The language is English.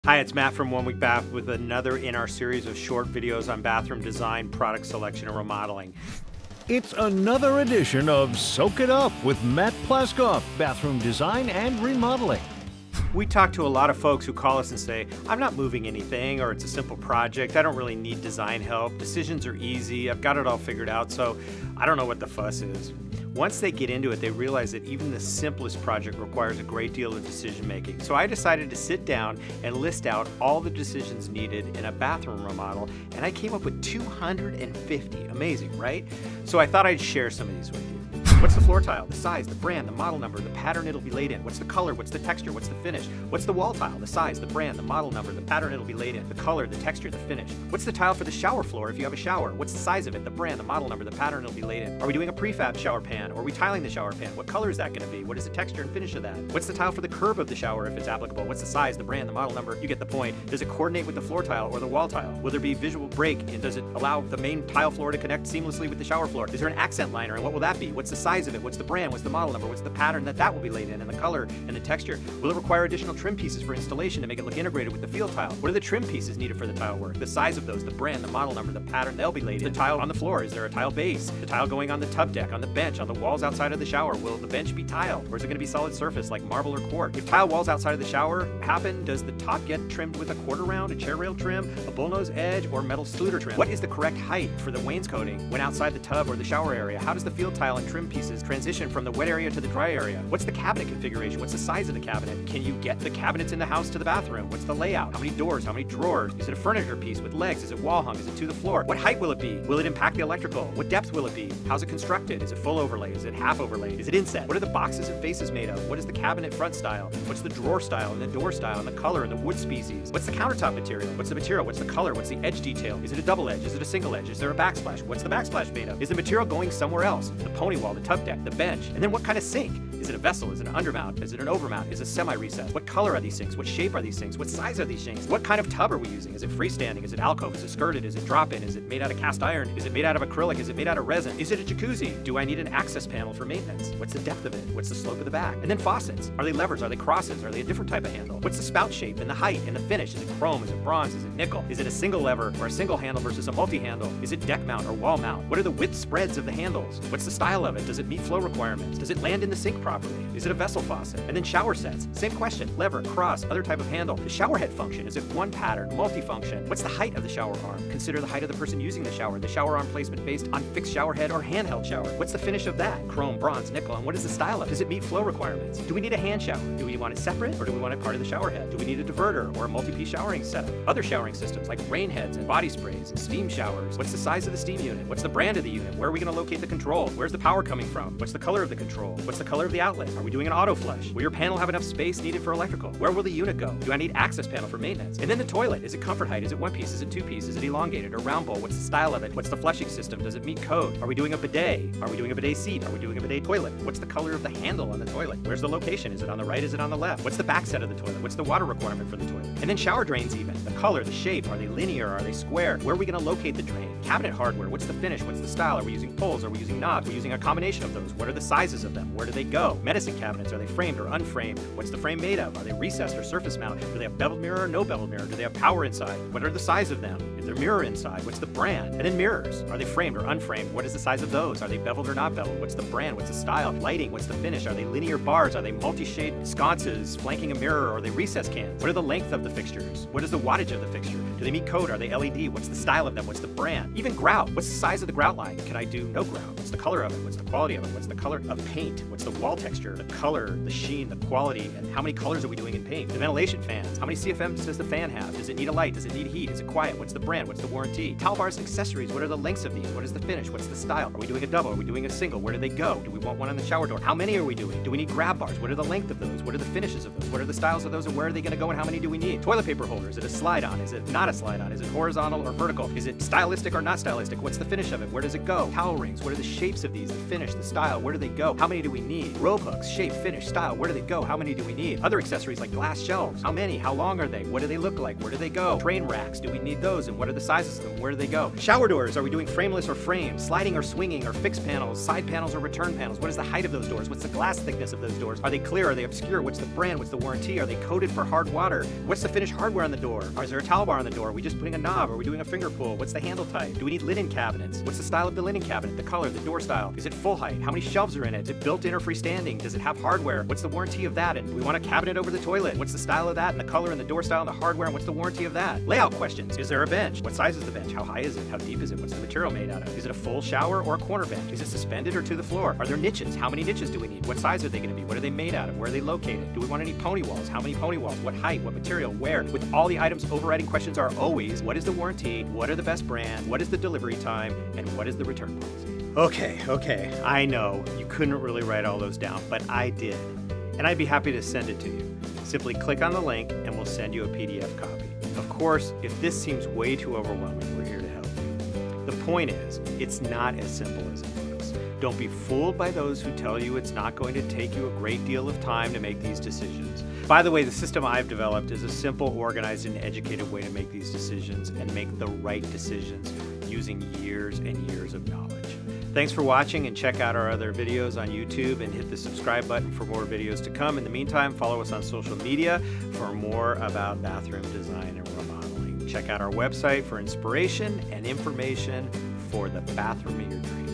Hi, it's Matt from One Week Bath with another in our series of short videos on bathroom design, product selection, and remodeling. It's another edition of Soak It Up with Matt Plaskoff, bathroom design and remodeling. We talk to a lot of folks who call us and say, I'm not moving anything, or it's a simple project, I don't really need design help, decisions are easy, I've got it all figured out, so I don't know what the fuss is. Once they get into it, they realize that even the simplest project requires a great deal of decision making. So I decided to sit down and list out all the decisions needed in a bathroom remodel, and I came up with 250. Amazing, right? So I thought I'd share some of these with you. What's the floor tile, the size, the brand, the model number, the pattern it'll be laid in? What's the color, what's the texture, what's the finish? What's the wall tile, the size, the brand, the model number, the pattern it'll be laid in, the color, the texture, the finish? What's the tile for the shower floor if you have a shower? What's the size of it, the brand, the model number, the pattern it'll be laid in? Are we doing a prefab shower pan, or are we tiling the shower pan? What color is that going to be? What is the texture and finish of that? What's the tile for the curb of the shower if it's applicable? What's the size, the brand, the model number? You get the point. Does it coordinate with the floor tile or the wall tile? Will there be visual break, and does it allow the main tile floor to connect seamlessly with the shower floor? Is there an accent liner, and what will that be? What's the size of it? What's the brand? What's the model number? What's the pattern that will be laid in, and the color and the texture? Will it require additional trim pieces for installation to make it look integrated with the field tile? What are the trim pieces needed for the tile work? The size of those, the brand, the model number, the pattern they'll be laid in. The tile on the floor, is there a tile base? The tile going on the tub deck, on the bench, on the walls outside of the shower, will the bench be tile, or is it going to be solid surface like marble or quartz? If tile walls outside of the shower happen, does the top get trimmed with a quarter round, a chair rail trim, a bullnose edge, or metal excluder trim? What is the correct height for the wainscoting when outside the tub or the shower area? How does the field tile and trim pieces transition from the wet area to the dry area? What's the cabinet configuration? What's the size of the cabinet? Can you get the cabinets in the house to the bathroom? What's the layout? How many doors? How many drawers? Is it a furniture piece with legs? Is it wall hung? Is it to the floor? What height will it be? Will it impact the electrical? What depth will it be? How's it constructed? Is it full overlay? Is it half overlaid? Is it inset? What are the boxes and faces made of? What is the cabinet front style? What's the drawer style and the door style and the color and the wood species? What's the countertop material? What's the material? What's the color? What's the edge detail? Is it a double edge? Is it a single edge? Is there a backsplash? What's the backsplash made of? Is the material going somewhere else? The pony wall, the tub deck, the bench? And then what kind of sink? Is it a vessel? Is it an undermount? Is it an overmount? Is it semi-recessed? What color are these sinks? What shape are these sinks? What size are these sinks? What kind of tub are we using? Is it freestanding? Is it alcove? Is it skirted? Is it drop-in? Is it made out of cast iron? Is it made out of acrylic? Is it made out of resin? Is it a jacuzzi? Do I need an access panel for maintenance? What's the depth of it? What's the slope of the back? And then faucets. Are they levers? Are they crosses? Are they a different type of handle? What's the spout shape and the height and the finish? Is it chrome? Is it bronze? Is it nickel? Is it a single lever or a single handle versus a multi-handle? Is it deck mount or wall mount? What are the width spreads of the handles? What's the style of it? Does it meet flow requirements? Does it land in the sink properly? Is it a vessel faucet? And then shower sets. Same question. Lever, cross, other type of handle. The shower head function. Is it one pattern, multifunction? What's the height of the shower arm? Consider the height of the person using the shower. The shower arm placement based on fixed shower head or handheld shower. What's the finish of that? Chrome, bronze, nickel. And what is the style of it? Does it meet flow requirements? Do we need a hand shower? Do we want it separate, or do we want it part of the shower head? Do we need a diverter or a multi-piece showering setup? Other showering systems like rain heads and body sprays and steam showers. What's the size of the steam unit? What's the brand of the unit? Where are we going to locate the control? Where's the power coming from? What's the color of the control? What's the color of the outlet? Are we doing an auto flush? Will your panel have enough space needed for electrical? Where will the unit go? Do I need access panel for maintenance? And then the toilet. Is it comfort height? Is it one piece? Is it two piece? Is it elongated or round bowl? What's the style of it? What's the flushing system? Does it meet code? Are we doing a bidet? Are we doing a bidet seat? Are we doing a bidet toilet? What's the color of the handle on the toilet? Where's the location? Is it on the right? Is it on the left? What's the back set of the toilet? What's the water requirement for the toilet? And then shower drains even. The color, the shape. Are they linear? Are they square? Where are we going to locate the drain? Cabinet hardware. What's the finish? What's the style? Are we using poles? Are we using knobs? Are we using a combination of those? What are the sizes of them? Where do they go? Medicine cabinets. Are they framed or unframed? What's the frame made of? Are they recessed or surface mount? Do they have beveled mirror or no beveled mirror? Do they have power inside? What are the size of them? Is there mirror inside? What's the brand? And then mirrors. Are they framed or unframed? What is the size of those? Are they beveled or not beveled? What's the brand? What's the style? Lighting. What's the finish? Are they linear bars? Are they multi-shade sconces flanking a mirror? Or are they recess cans? What are the length of the fixtures? What is the wattage of the fixture? Do they meet code? Are they LED? What's the style of them? What's the brand? Even grout. What's the size of the grout line? Can I do no grout? What's the color of it? What's the quality of it? What's the color of paint? What's the wall texture? The color, the sheen, the quality, and how many colors are we doing in paint? The ventilation fans. How many CFMs does the fan have? Does it need a light? Does it need heat? Is it quiet? What's the brand? What's the warranty? Towel bars and accessories. What are the lengths of these? What is the finish? What's the style? Are we doing a double? Are we doing a single? Where do they go? Do we want one on the shower door? How many are we doing? Do we need grab bars? What are the length of those? What are the finishes of those? What are the styles of those, and where are they going to go, and how many do we need? Toilet paper holder. Is it a slide on? Is it not a slide on? Is it horizontal or vertical? Is it stylistic or not stylistic? What's the finish of it? Where does it go? Towel rings. What are the shapes of these? The finish, the style. Where do they go? How many do we need? Robe hooks, shape, finish, style, where do they go? How many do we need? Other accessories like glass shelves. How many? How long are they? What do they look like? Where do they go? Train racks, do we need those? And what are the sizes of them? Where do they go? Shower doors, are we doing frameless or framed? Sliding or swinging or fixed panels? Side panels or return panels? What is the height of those doors? What's the glass thickness of those doors? Are they clear? Are they obscure? What's the brand? What's the warranty? Are they coated for hard water? What's the finished hardware on the door? Is there a towel bar on the door? Are we just putting a knob? Are we doing a finger pull? What's the handle type? Do we need linen cabinets? What's the style of the linen cabinet? The color, the door style? Is it full height? How many shelves are in it? Is it built-in or freestanding? Does it have hardware? What's the warranty of that? And do we want a cabinet over the toilet? What's the style of that and the color and the door style and the hardware? And what's the warranty of that? Layout questions. Is there a bench? What size is the bench? How high is it? How deep is it? What's the material made out of? Is it a full shower or a corner bench? Is it suspended or to the floor? Are there niches? How many niches do we need? What size are they going to be? What are they made out of? Where are they located? Do we want any pony walls? How many pony walls? What height? What material? Where? With all the items, overriding questions are always, what is the warranty? What are the best brands? What is the delivery time? And what is the return policy? Okay, I know you couldn't really write all those down, but I did. And I'd be happy to send it to you. Simply click on the link and we'll send you a PDF copy. Of course, if this seems way too overwhelming, we're here to help you. The point is, it's not as simple as it looks. Don't be fooled by those who tell you it's not going to take you a great deal of time to make these decisions. By the way, the system I've developed is a simple, organized, and educated way to make these decisions and make the right decisions using years and years of knowledge. Thanks for watching, and check out our other videos on YouTube and hit the subscribe button for more videos to come. In the meantime, follow us on social media for more about bathroom design and remodeling. Check out our website for inspiration and information for the bathroom of your dreams.